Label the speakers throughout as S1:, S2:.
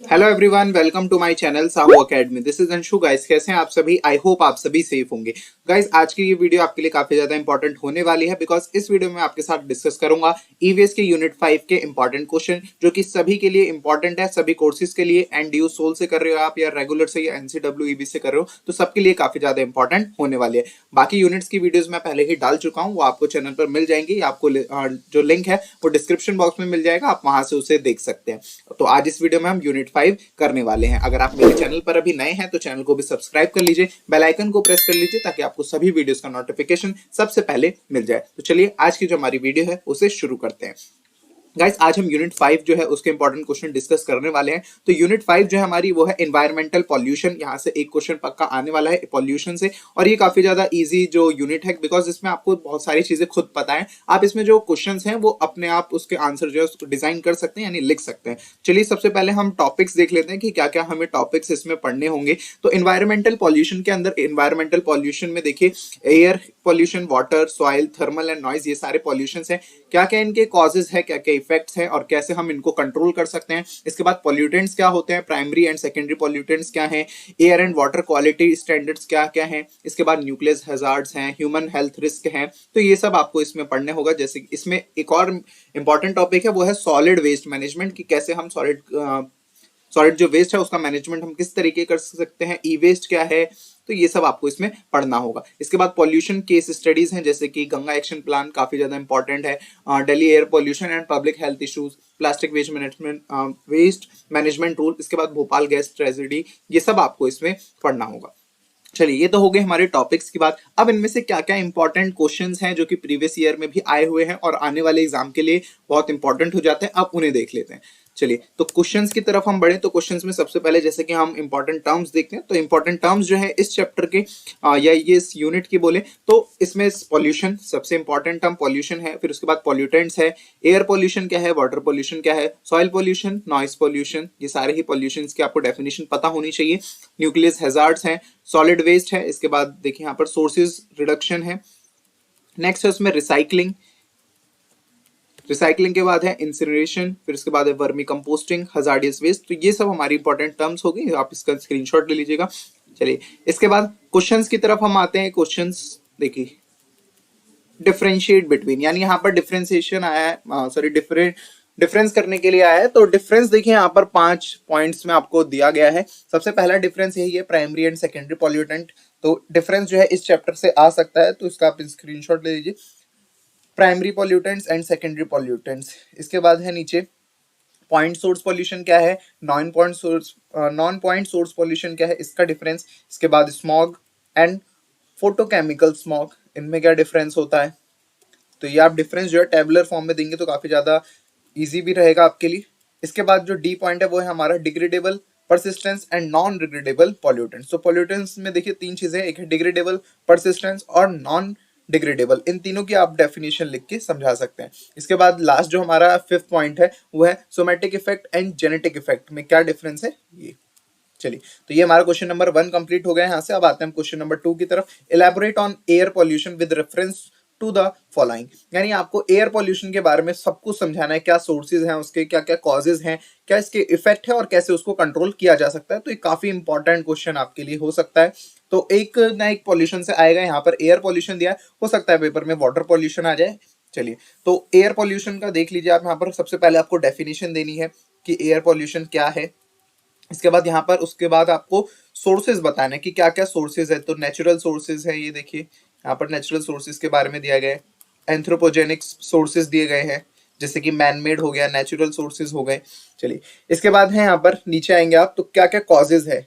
S1: Hello everyone, welcome to my channel Sahu academy. This is Anshu. Guys, कैसे हैं आप सभी? आई होप आप सभी सेफ होंगे। गाइस, आज की ये वीडियो आपके लिए काफी ज्यादा इंपॉर्टेंट होने वाली है, बिकॉज इस वीडियो में आपके साथ डिस्कस करूंगा ईवीएस के यूनिट 5 के इंपॉर्टेंट क्वेश्चन, जो कि सभी के लिए इंपॉर्टेंट है, सभी कोर्सेज के लिए। एंड डी सोल से कर रहे हो आप या रेगुलर से या एनसीडब्ल्यू से कर रहे हो, तो सबके लिए काफी ज्यादा इंपॉर्टेंट होने वाली है। बाकी यूनिट्स की वीडियोज मैं पहले ही डाल चुका हूँ, वो आपको चैनल पर मिल जाएंगी। आपको जो लिंक है वो डिस्क्रिप्शन बॉक्स में मिल जाएगा, आप वहां से उसे देख सकते हैं। तो आज इस वीडियो में हम यूनिट 5 करने वाले हैं। अगर आप मेरे चैनल पर अभी नए हैं तो चैनल को भी सब्सक्राइब कर लीजिए, बेल आइकन को प्रेस कर लीजिए, ताकि आपको सभी वीडियोस का नोटिफिकेशन सबसे पहले मिल जाए। तो चलिए आज की जो हमारी वीडियो है उसे शुरू करते हैं। गाइस, आज हम यूनिट 5 जो है उसके इंपॉर्टेंट क्वेश्चन डिस्कस करने वाले हैं। तो यूनिट 5 जो है हमारी वो है एनवायरमेंटल पॉल्यूशन। यहाँ से एक क्वेश्चन पक्का आने वाला है पॉल्यूशन से, और ये काफी ज्यादा इजी जो यूनिट है, बिकॉज इसमें आपको बहुत सारी चीजें खुद पता है। आप इसमें जो क्वेश्चंस हैं वो अपने आप उसके आंसर जो है उसको डिजाइन कर सकते हैं, यानी लिख सकते हैं। चलिए सबसे पहले हम टॉपिक्स देख लेते हैं कि क्या क्या हमें टॉपिक्स इसमें पढ़ने होंगे। तो एनवायरमेंटल पॉल्यूशन के अंदर, एनवायरमेंटल पॉल्यूशन में देखिए, air pollution, water, soil, thermal and noise, ये सारे पॉल्यूशन हैं। क्या क्या इनके कॉजेज है, क्या क्या इफेक्ट्स हैं, और कैसे हम इनको कंट्रोल कर सकते हैं। इसके बाद पॉल्यूटेंट्स क्या होते हैं, प्राइमरी एंड सेकेंडरी पॉल्यूटेंट्स क्या हैं, air and water quality standards क्या क्या हैं। इसके बाद न्यूक्लियस हैजार्ड्स हैं, ह्यूमन हेल्थ रिस्क हैं। तो ये सब आपको इसमें पढ़ने होगा। जैसे इसमें एक और इंपॉर्टेंट टॉपिक है, वो है सॉलिड वेस्ट मैनेजमेंट, कि कैसे हम सॉलिड जो वेस्ट है उसका मैनेजमेंट हम किस तरीके कर सकते हैं, ई वेस्ट क्या है। तो ये सब आपको इसमें पढ़ना होगा। इसके बाद पॉल्यूशन केस स्टडीज हैं, जैसे कि गंगा एक्शन प्लान काफी ज्यादा इंपॉर्टेंट है, Delhi air pollution and public health issues, plastic waste management rule. इसके बाद भोपाल गैस ट्रेजेडी, ये सब आपको इसमें पढ़ना होगा। चलिए, ये तो हो गए हमारे टॉपिक्स की बात। अब इनमें से क्या क्या इंपॉर्टेंट क्वेश्चंस हैं जो कि प्रीवियस ईयर में भी आए हुए हैं और आने वाले एग्जाम के लिए बहुत इंपॉर्टेंट हो जाते हैं, अब उन्हें देख लेते हैं। चलिए, तो क्वेश्चंस की तरफ हम बढ़े तो क्वेश्चंस में सबसे पहले जैसे कि हम इंपॉर्टेंट टर्म्स देखते हैं। तो इंपॉर्टेंट टर्म्स जो है इस चैप्टर के या ये इस यूनिट की बोले तो इसमें पॉल्यूशन सबसे इंपॉर्टेंट टर्म पॉल्यूशन है। फिर उसके बाद पॉल्यूटेंट्स है, एयर पॉल्यूशन क्या है, वाटर पॉल्यूशन क्या है, सॉइल पॉल्यूशन, नॉइज पॉल्यूशन, ये सारे ही पॉल्यूशन की आपको डेफिनेशन पता होनी चाहिए। न्यूक्लियस हैजार्ड्स हैं, सॉलिड वेस्ट है। इसके बाद देखिए यहाँ पर सोर्सेज रिडक्शन है। नेक्स्ट है उसमें रिसाइकलिंग, रिसाइकलिंग के बाद है इंसिनरेशन, फिर उसके बाद है वर्मी कंपोस्टिंग, हजार्डियस वेस्ट। तो ये सब हमारी इंपॉर्टेंट टर्म्स हो गई, आप इसका स्क्रीनशॉट ले लीजिएगा। चलिए, इसके बाद क्वेश्चंस की तरफ हम आते हैं। क्वेश्चंस देखिए, डिफरेंशिएट बिटवीन, यानी यहाँ पर डिफरेंशिएशन आया है, सॉरी डिफरेंस करने के लिए आया है। तो डिफरेंस देखिए यहाँ पर 5 पॉइंट्स में आपको दिया गया है। सबसे पहला डिफरेंस यही है, प्राइमरी एंड सेकेंडरी पॉल्यूटेंट। तो डिफरेंस जो है इस चैप्टर से आ सकता है, तो इसका आप स्क्रीनशॉट ले लीजिए। Primary pollutants and secondary pollutants. इसके बाद है नीचे पॉइंट सोर्स पॉल्यूशन क्या है, नॉन पॉइंट सोर्स पॉल्यूशन क्या है, इसका डिफरेंस। इसके बाद स्मॉग एंड फोटोकेमिकल स्मॉग, इनमें क्या डिफरेंस होता है। तो ये आप डिफरेंस जो है टेबुलर फॉर्म में देंगे तो काफी ज्यादा इजी भी रहेगा आपके लिए। इसके बाद जो डी पॉइंट है वो है हमारा degradable, persistence and non degradable pollutants. तो पॉल्यूटेंट्स में देखिए 3 चीजें, एक है डिग्रेडेबल, परसिस्टेंस और नॉन डिग्रेडेबल। इन तीनों की आप डेफिनेशन लिख के समझा सकते हैं। इसके बाद लास्ट जो हमारा 5th पॉइंट है वो है somatic effect and genetic effect में क्या डिफरेंस है ये। चलिए, तो ये हमारा क्वेश्चन नंबर 1 कंप्लीट हो गया है। यहाँ से अब आते हैं क्वेश्चन नंबर 2 की तरफ। Elaborate on air pollution with reference to the following, यानी आपको एयर पॉल्यूशन के बारे में सब कुछ समझाना है, क्या सोर्सेज हैं उसके, क्या क्या कॉजेज हैं, क्या इसके इफेक्ट है और कैसे उसको कंट्रोल किया जा सकता है। तो ये काफी इंपॉर्टेंट क्वेश्चन आपके लिए हो सकता है। तो एक ना एक पॉल्यूशन से आएगा, यहाँ पर एयर पॉल्यूशन दिया है, हो सकता है पेपर में वाटर पॉल्यूशन आ जाए। चलिए, तो एयर पॉल्यूशन का देख लीजिए आप। यहाँ पर सबसे पहले आपको डेफिनेशन देनी है कि एयर पॉल्यूशन क्या है। इसके बाद यहाँ पर उसके बाद आपको सोर्सेज बताना है कि क्या क्या सोर्सेज है। तो नेचुरल सोर्सेज है, ये देखिए यहाँ पर नेचुरल सोर्सेज के बारे में दिया गया है। एंथ्रोपोजेनिक सोर्सेज दिए गए हैं, जैसे कि मैन मेड हो गया, नेचुरल सोर्सेज हो गए। चलिए, इसके बाद है यहाँ पर नीचे आएंगे आप, तो क्या क्या कॉजेज है,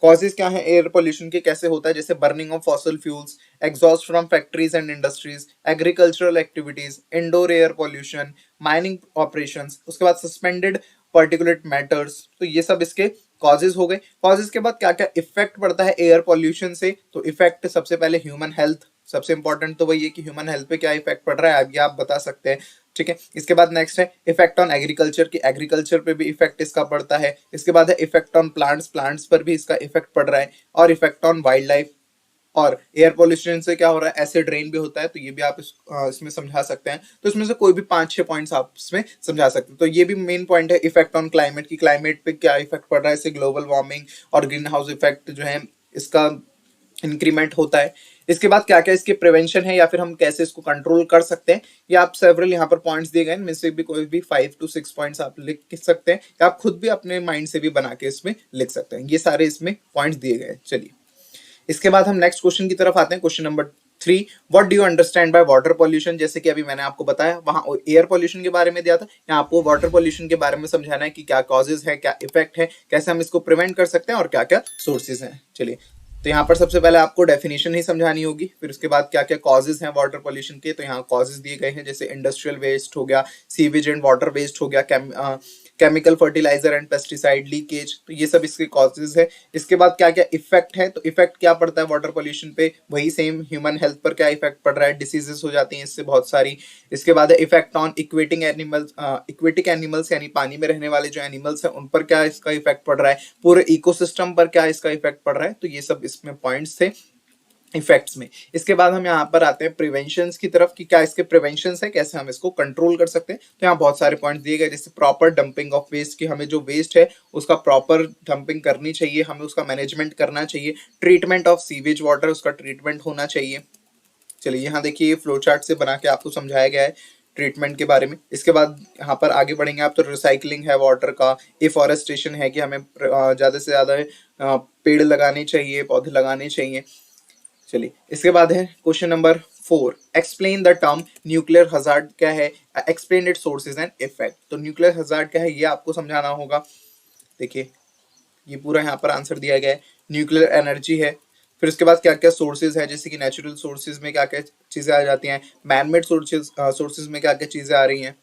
S1: कॉजेज क्या है एयर पोल्यूशन के, कैसे होता है, जैसे burning of fossil fuels, exhaust from factories and industries, agricultural activities, indoor air pollution, mining operations, उसके बाद सस्पेंडेड पार्टिकुलेट मैटर्स। तो ये सब इसके कॉजेज हो गए। कॉजेज के बाद क्या क्या इफेक्ट पड़ता है एयर पोल्यूशन से। तो इफेक्ट सबसे पहले ह्यूमन हेल्थ, सबसे इंपॉर्टेंट तो वही है कि ह्यूमन हेल्थ पे क्या इफेक्ट पड़ रहा है, ये आप बता सकते हैं। ठीक है, इसके बाद नेक्स्ट है इफेक्ट ऑन एग्रीकल्चर, की एग्रीकल्चर पे भी इफेक्ट इसका पड़ता है। इसके बाद है इफेक्ट ऑन प्लांट्स, प्लांट्स पर भी इसका इफेक्ट पड़ रहा है। और इफेक्ट ऑन वाइल्ड लाइफ, और एयर पोल्यूशन से क्या हो रहा है, एसिड रेन भी होता है, तो ये भी आप इसमें समझा सकते हैं। तो इसमें से कोई भी 5-6 पॉइंट्स आप इसमें समझा सकते हैं। तो ये भी मेन पॉइंट है, इफेक्ट ऑन क्लाइमेट की क्लाइमेट पे क्या इफेक्ट पड़ रहा है, इससे ग्लोबल वार्मिंग और ग्रीन हाउस इफेक्ट जो है इसका इंक्रीमेंट होता है। इसके बाद क्या क्या इसके प्रिवेंशन है या फिर हम कैसे इसको कंट्रोल कर सकते हैं, ये आप सेवरल यहाँ पर पॉइंट्स दिए गए हैं, इनमें से भी कोई भी 5 to 6 पॉइंट्स आप लिख सकते हैं या आप खुद भी अपने माइंड से भी बना के इसमें लिख सकते हैं। ये सारे इसमें पॉइंट्स दिए गए हैं। चलिए इसके बाद हम नेक्स्ट क्वेश्चन की तरफ आते हैं। Question number 3, what do you understand by water pollution. जैसे कि अभी मैंने आपको बताया, वहां एयर पॉल्यूशन के बारे में दिया था, यहाँ आपको वाटर पॉल्यूशन के बारे में समझाना है कि क्या कॉजेज है, क्या इफेक्ट है, कैसे हम इसको प्रिवेंट कर सकते हैं और क्या क्या सोर्सेज हैं। चलिए तो यहाँ पर सबसे पहले आपको डेफिनेशन ही समझानी होगी, फिर उसके बाद क्या क्या कॉजेज हैं वाटर पॉल्यूशन के। तो यहाँ कॉजेज दिए गए हैं, जैसे इंडस्ट्रियल वेस्ट हो गया, सीवेज एंड वाटर वेस्ट हो गया, chemical fertiliser and pesticide leakage, तो ये सब इसके कॉजेज है। इसके बाद क्या क्या इफेक्ट है, तो इफेक्ट क्या पड़ता है वाटर पॉल्यूशन पे, वही सेम ह्यूमन हेल्थ पर क्या इफेक्ट पड़ रहा है, डिसीजेस हो जाती हैं इससे बहुत सारी। इसके बाद है इफेक्ट ऑन इक्वेटिक एनिमल्स यानी पानी में रहने वाले जो एनिमल्स हैं उन पर क्या इसका इफेक्ट पड़ रहा है, पूरे इकोसिस्टम पर क्या इसका इफेक्ट पड़ रहा है। तो ये सब इसमें पॉइंट्स थे इफेक्ट्स में। इसके बाद हम यहाँ पर आते हैं प्रिवेंशन की तरफ कि क्या इसके प्रिवेंशन है, कैसे हम इसको कंट्रोल कर सकते हैं। तो यहाँ बहुत सारे पॉइंट दिए गए, जैसे प्रॉपर डंपिंग ऑफ वेस्ट, कि हमें जो वेस्ट है उसका प्रॉपर डंपिंग करनी चाहिए, हमें उसका मैनेजमेंट करना चाहिए। ट्रीटमेंट ऑफ सीवेज वाटर, उसका ट्रीटमेंट होना चाहिए। चलिए यहाँ देखिए, ये फ्लो चार्ट से बना के आपको समझाया गया है ट्रीटमेंट के बारे में। इसके बाद यहाँ पर आगे बढ़ेंगे आप, तो रिसाइकलिंग है वाटर का, एफॉरेस्टेशन है कि हमें ज़्यादा से ज़्यादा पेड़ लगाने चाहिए, पौधे लगाने चाहिए। चलिए इसके बाद है question number 4, explain the term nuclear hazard क्या है, explain it's sources and effect. तो न्यूक्लियर हजार्ड क्या है ये आपको समझाना होगा। देखिए ये पूरा यहाँ पर आंसर दिया गया है, न्यूक्लियर एनर्जी है, फिर उसके बाद क्या क्या सोर्सेज है, जैसे कि नेचुरल सोर्सेज में क्या क्या चीज़ें आ जाती हैं, मैनमेड सोर्सेज में क्या क्या चीज़ें आ रही हैं।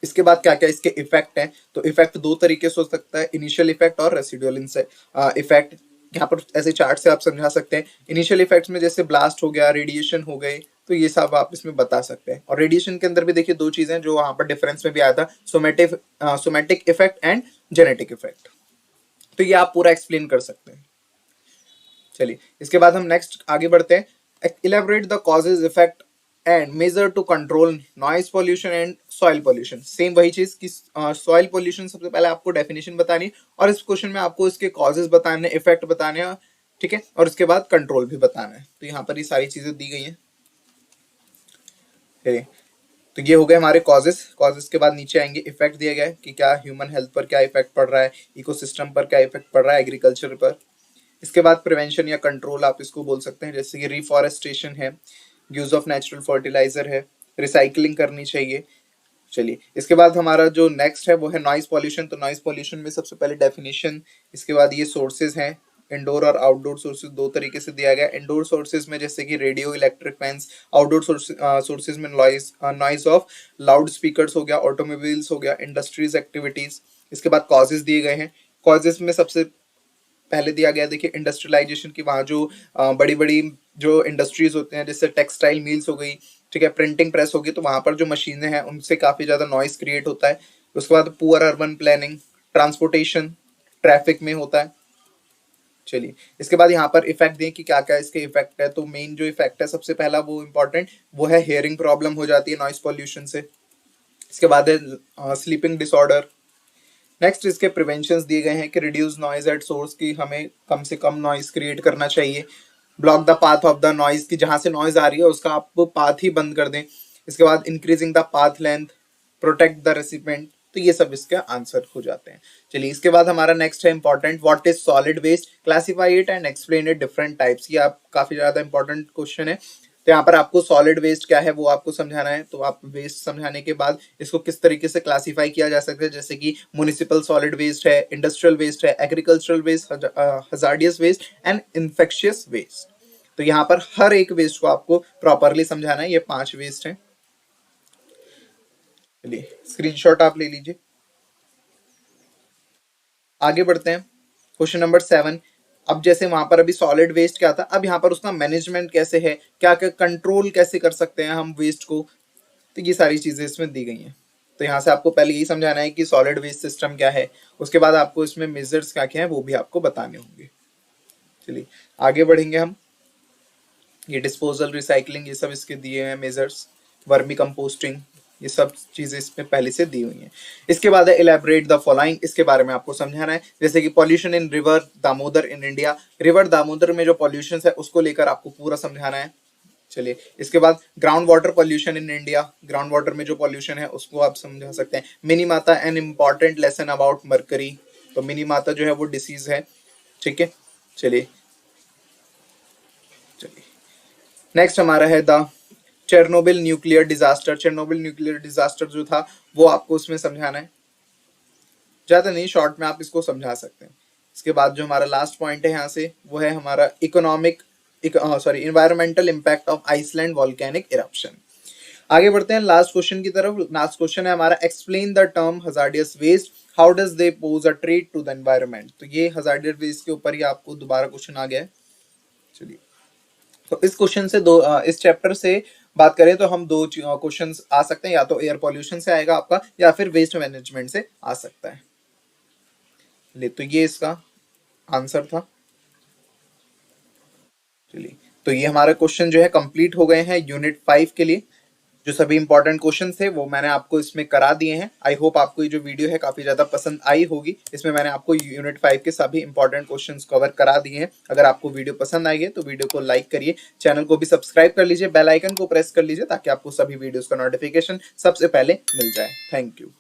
S1: इसके बाद क्या क्या इसके इफेक्ट हैं, तो इफेक्ट दो तरीके से हो सकता है, इनिशियल इफेक्ट और रेसिडुअल इफेक्ट। यहाँ पर ऐसे चार्ट से आप समझा सकते हैं। इनिशियल इफेक्ट्स में जैसे ब्लास्ट हो गया, रेडिएशन हो गए, तो ये सब आप इसमें बता सकते हैं। और रेडिएशन के अंदर भी देखिए दो चीजें जो वहां पर डिफरेंस में भी आया था, somatic effect and genetic effect, तो ये आप पूरा एक्सप्लेन कर सकते हैं। चलिए इसके बाद हम नेक्स्ट आगे बढ़ते हैं। Elaborate the causes effect and measure to control noise pollution and soil pollution. Same वही चीज कि सॉइल पॉल्यूशन सबसे पहले आपको डेफिनेशन बतानी है और इस क्वेश्चन में आपको इसके कॉजेज बताने, इफेक्ट बताने हैं, ठीक है, और इसके बाद कंट्रोल भी बताना है। तो यहाँ पर ये सारी चीजें दी गई हैं। तो ये हो गए हमारे कॉजेज के बाद नीचे आएंगे इफेक्ट दिया गया है कि क्या ह्यूमन हेल्थ पर क्या इफेक्ट पड़ रहा है, इकोसिस्टम पर क्या इफेक्ट पड़ रहा है, एग्रीकल्चर पर। इसके बाद प्रिवेंशन या कंट्रोल आप इसको बोल सकते हैं, जैसे कि रिफॉरेस्टेशन है, यूज ऑफ नेचुरल फर्टिलाइजर है, रिसाइकलिंग करनी चाहिए। चलिए इसके बाद हमारा जो नेक्स्ट है वो है नॉइज पॉल्यूशन। तो नॉइज पॉल्यूशन में सबसे पहले डेफिनेशन, इसके बाद ये सोर्सेज हैं, इंडोर और आउटडोर सोर्सेज दो तरीके से दिया गया है। इंडोर सोर्सेज में जैसे कि radio, electric fans, outdoor sources में नॉइज ऑफ लाउड स्पीकर्स हो गया, ऑटोमोबाइल्स हो गया, इंडस्ट्रीज एक्टिविटीज। इसके बाद कॉजेज दिए गए हैं। कॉजेज में सबसे पहले दिया गया देखिए इंडस्ट्रियलाइजेशन की, वहाँ जो बड़ी बड़ी जो इंडस्ट्रीज होते हैं, जैसे टेक्सटाइल मिल्स हो गई, ठीक है, प्रिंटिंग प्रेस होगी, तो वहाँ पर जो मशीनें हैं उनसे काफ़ी ज़्यादा नॉइस क्रिएट होता है। उसके बाद poor urban planning, transportation, traffic में होता है। चलिए इसके बाद यहाँ पर इफेक्ट दें कि क्या क्या इसके इफेक्ट है। तो मेन जो इफेक्ट है सबसे पहला वो इम्पॉर्टेंट वो है हियरिंग प्रॉब्लम हो जाती है नॉइस पॉल्यूशन से। इसके बाद है स्लीपिंग डिसऑर्डर। नेक्स्ट इसके प्रिवेंशंस दिए गए हैं कि रिड्यूस नॉइज एट सोर्स, की हमें कम से कम नॉइज क्रिएट करना चाहिए। Block the path of the noise, की जहाँ से नॉइज आ रही है उसका आप पाथ ही बंद कर दें। इसके बाद increasing the path length, protect the recipient. तो ये सब इसके आंसर हो जाते हैं। चलिए इसके बाद हमारा नेक्स्ट है important, what is solid waste, classify it and explain it different types. ये आप काफी ज्यादा इंपॉर्टेंट क्वेश्चन है। तो यहाँ पर आपको सॉलिड वेस्ट क्या है वो आपको समझाना है। तो आप वेस्ट समझाने के बाद इसको किस तरीके से क्लासिफाई किया जा सकता है, जैसे कि म्युनिसिपल सॉलिड वेस्ट है, इंडस्ट्रियल वेस्ट है, agricultural waste, hazardous waste and infectious waste. तो यहाँ पर हर एक वेस्ट को आपको प्रॉपरली समझाना है। ये 5 वेस्ट हैं। चलिए स्क्रीनशॉट आप ले लीजिए। आगे बढ़ते हैं क्वेश्चन नंबर 7। अब जैसे वहां पर अभी सॉलिड वेस्ट क्या था, अब यहाँ पर उसका मैनेजमेंट कैसे है, क्या क्या कंट्रोल कैसे कर सकते हैं हम वेस्ट को, तो ये सारी चीजें इसमें दी गई हैं। तो यहाँ से आपको पहले यही समझाना है कि सॉलिड वेस्ट सिस्टम क्या है, उसके बाद आपको इसमें मेजर्स क्या क्या है वो भी आपको बताने होंगे। चलिए आगे बढ़ेंगे हम। ये डिस्पोजल, रिसाइकलिंग, ये सब इसके दिए हैं मेजर्स, वर्मी कंपोस्टिंग, ये सब चीजें इसमें पहले से दी हुई हैं। इसके बाद है इलेबरेट द फॉलोइंग, इसके बारे में आपको समझाना है। जैसे कि pollution in river Damodar in India, river Damodar में जो पॉल्यूशन है उसको लेकर आपको पूरा समझाना है। चलिए, इसके बाद ground water pollution in India, ground water में जो पॉल्यूशन है उसको आप समझा सकते हैं। मिनी माता, an important lesson about mercury, तो मिनी माता जो है वो डिसीज है, ठीक है। चलिए चलिए, नेक्स्ट हमारा है the Chernobyl nuclear disaster. Chernobyl nuclear disaster जो था वो आपको उसमें समझाना है, ज्यादा नहीं, शॉर्ट में आप इसको समझा सकते हैं। इसके बाद जो हमारा लास्ट पॉइंट है यहाँ से वो है हमारा economic environmental impact of Iceland volcanic eruption. आगे बढ़ते हैं लास्ट क्वेश्चन की तरफ। लास्ट क्वेश्चन है हमारा, explain the term hazardous waste, how does they pose a threat to the environment. तो ये हजार्डियस वेस्ट के ऊपर ही आपको दोबारा क्वेश्चन आ गया है। चलिए, तो इस क्वेश्चन से इस चैप्टर से बात करें तो हम दो क्वेश्चंस आ सकते हैं, या तो एयर पॉल्यूशन से आएगा आपका या फिर वेस्ट मैनेजमेंट से आ सकता है। ले, तो ये इसका आंसर था। चलिए, तो ये हमारे क्वेश्चन जो है कंप्लीट हो गए हैं यूनिट 5 के लिए। जो सभी इंपॉर्टेंट क्वेश्चन थे वो मैंने आपको इसमें करा दिए हैं। आई होप आपको ये जो वीडियो है काफी ज्यादा पसंद आई होगी। इसमें मैंने आपको यूनिट 5 के सभी इंपॉर्टेंट क्वेश्चंस कवर करा दिए हैं। अगर आपको वीडियो पसंद आई है तो वीडियो को लाइक करिए, चैनल को भी सब्सक्राइब कर लीजिए, बेल आइकन को प्रेस कर लीजिए ताकि आपको सभी वीडियोस का नोटिफिकेशन सबसे पहले मिल जाए। Thank you.